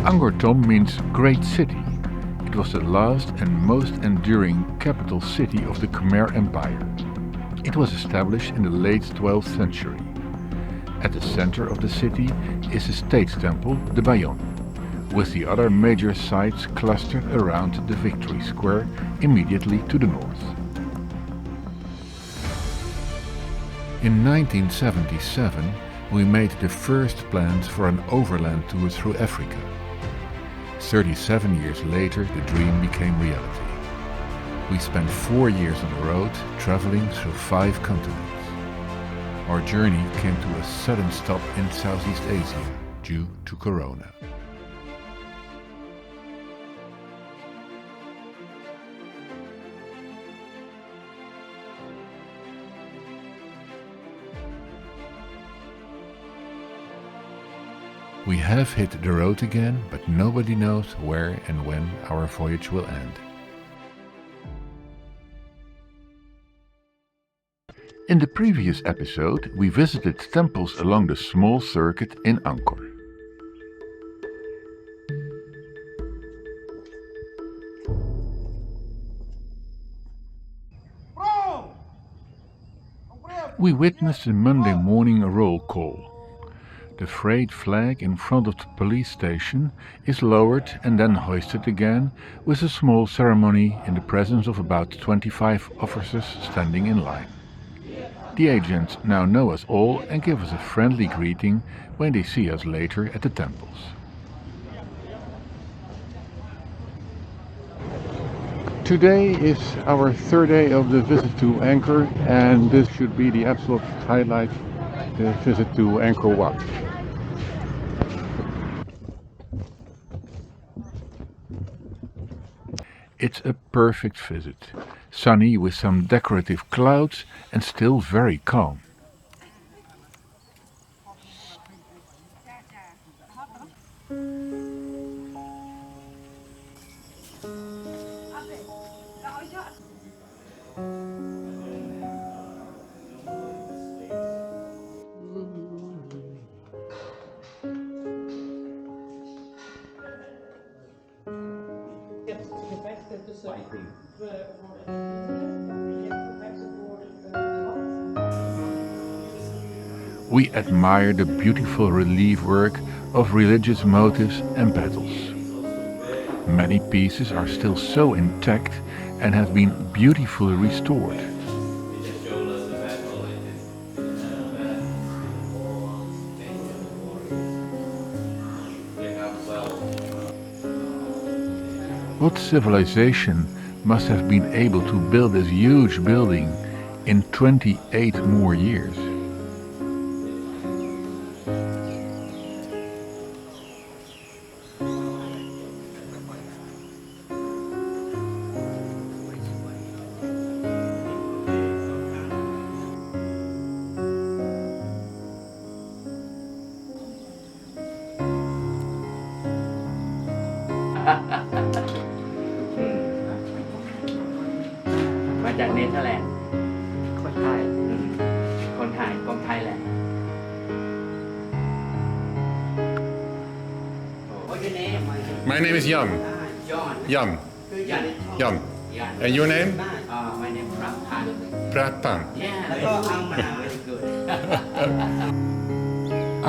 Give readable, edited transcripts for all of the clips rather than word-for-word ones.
Angkor Thom means Great City. It was the last and most enduring capital city of the Khmer Empire. It was established in the late 12th century. At the center of the city is the state temple, the Baphuon, with the other major sites clustered around the Victory Square immediately to the north. In 1977, we made the first plans for an overland tour through Africa. 37 years later, the dream became reality. We spent 4 years on the road, traveling through 5 continents. Our journey came to a sudden stop in Southeast Asia due to Corona. We have hit the road again, but nobody knows where and when our voyage will end. In the previous episode, we visited temples along the small circuit in Angkor. We witnessed a Monday morning roll call. The frayed flag in front of the police station is lowered and then hoisted again with a small ceremony in the presence of about 25 officers standing in line. The agents now know us all and give us a friendly greeting when they see us later at the temples. Today is our third day of the visit to Angkor, and this should be the absolute highlight, the visit to Angkor Wat. It's a perfect visit, sunny with some decorative clouds and still very calm. We admire the beautiful relief work of religious motifs and petals. Many pieces are still so intact and have been beautifully restored. What civilization must have been able to build this huge building in 28 more years?มาจากเนเธอร์แลนด์คนไทยคนไทยแหละ What's your name? My name is Jan. John. Jan. Jan. Jan. And your name? My name is Baphuon. Pratan. Yeah, very good.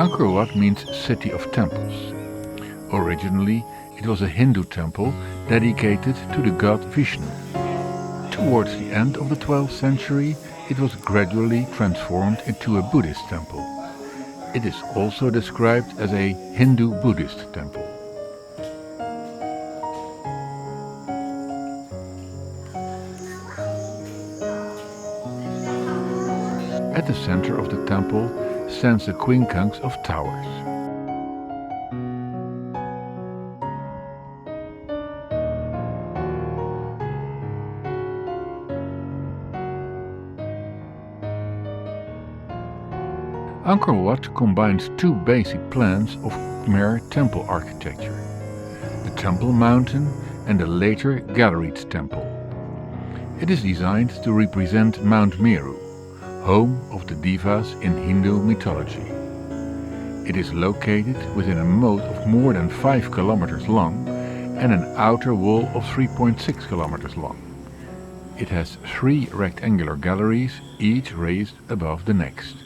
Angkor Wat means City of Temples. Originally, it was a Hindu temple dedicated to the god Vishnu. Towards the end of the 12th century, it was gradually transformed into a Buddhist temple. It is also described as a Hindu-Buddhist temple. At the center of the temple stands the quincunx of towers. Angkor Wat combines 2 basic plans of Khmer temple architecture, the Temple Mountain and the later Galleried Temple. It is designed to represent Mount Meru, home of the Devas in Hindu mythology. It is located within a moat of more than 5 kilometers long and an outer wall of 3.6 kilometers long. It has 3 rectangular galleries, each raised above the next.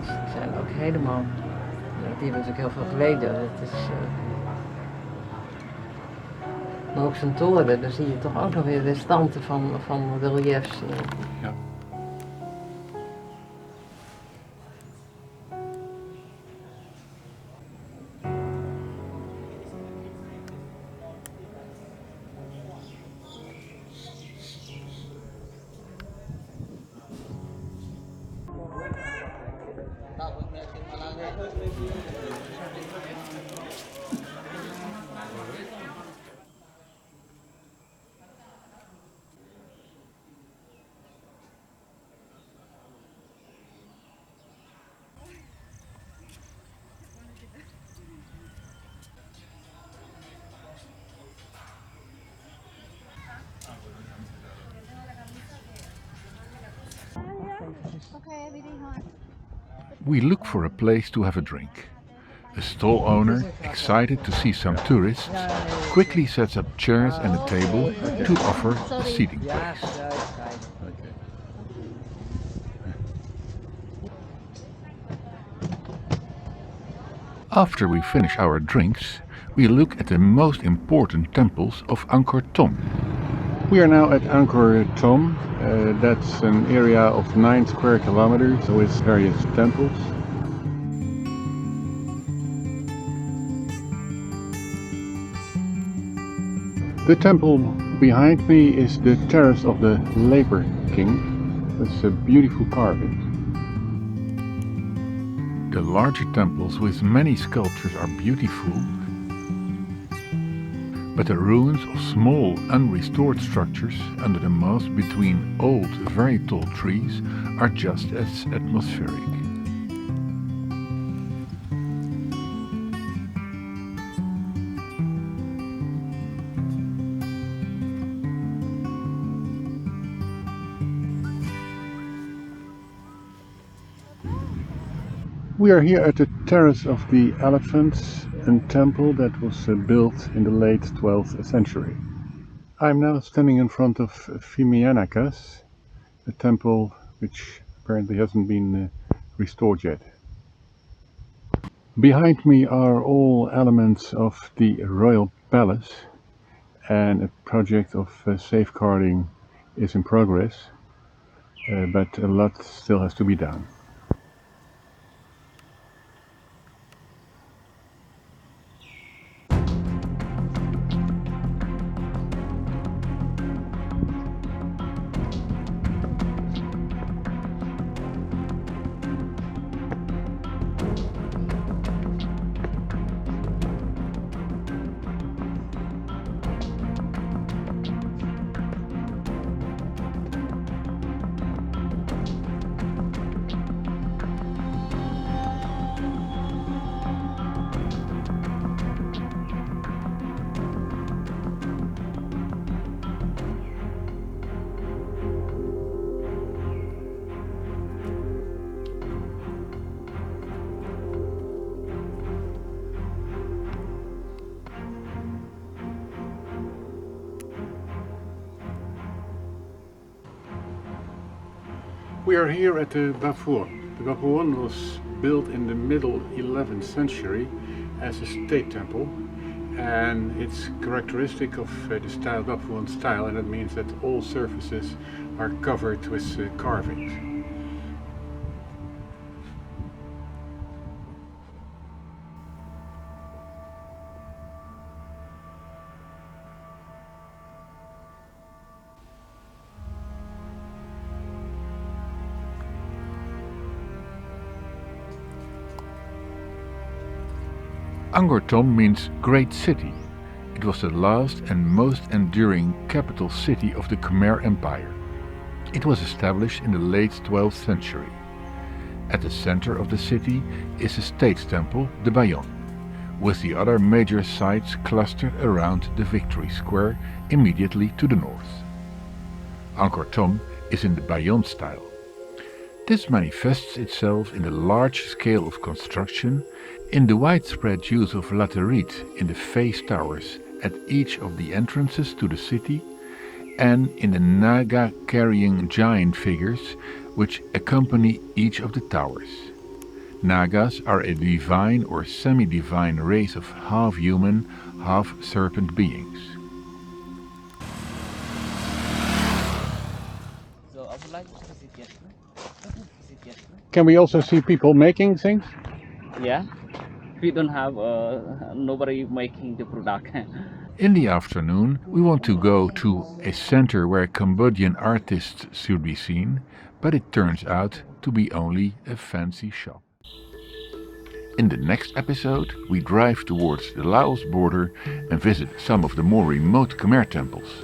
Die zijn ook helemaal, die hebben natuurlijk heel veel geleden. Het is, maar ook zijn toren, daar zie je toch ook nog weer restanten van reliefs. Ja. We look for a place to have a drink. A stall owner, excited to see some tourists, quickly sets up chairs and a table to offer a seating place. After we finish our drinks, we look at the most important temples of Angkor Thom. We are now at Angkor Thom. That's an area of 9 square kilometers with various temples. The temple behind me is the Terrace of the Leper king. It's a beautiful carving. The larger temples with many sculptures are beautiful, but the ruins of small unrestored structures under the moss between old, very tall trees are just as atmospheric. We are here at the Terrace of the Elephants, a temple that was built in the late 12th century. I'm now standing in front of Phimeanakas, a temple which apparently hasn't been restored yet. Behind me are all elements of the royal palace, and a project of safeguarding is in progress, but a lot still has to be done. We are here at the Baphuon. The Baphuon was built in the middle 11th century as a state temple, and it's characteristic of the style Baphuon style, and that means that all surfaces are covered with carvings. Angkor Thom means great city. It was the last and most enduring capital city of the Khmer Empire. It was established in the late 12th century. At the center of the city is the state temple, the Baphuon, with the other major sites clustered around the Victory Square immediately to the north. Angkor Thom is in the Baphuon style. This manifests itself in the large scale of construction, in the widespread use of laterite in the face towers at each of the entrances to the city, and in the Naga carrying giant figures which accompany each of the towers. Nagas are a divine or semi-divine race of half-human, half-serpent beings. So I would like to visit yet. Can we also see people making things? Yeah, we don't have nobody making the product. In the afternoon, we want to go to a center where Cambodian artists should be seen, but it turns out to be only a fancy shop. In the next episode, we drive towards the Laos border and visit some of the more remote Khmer temples.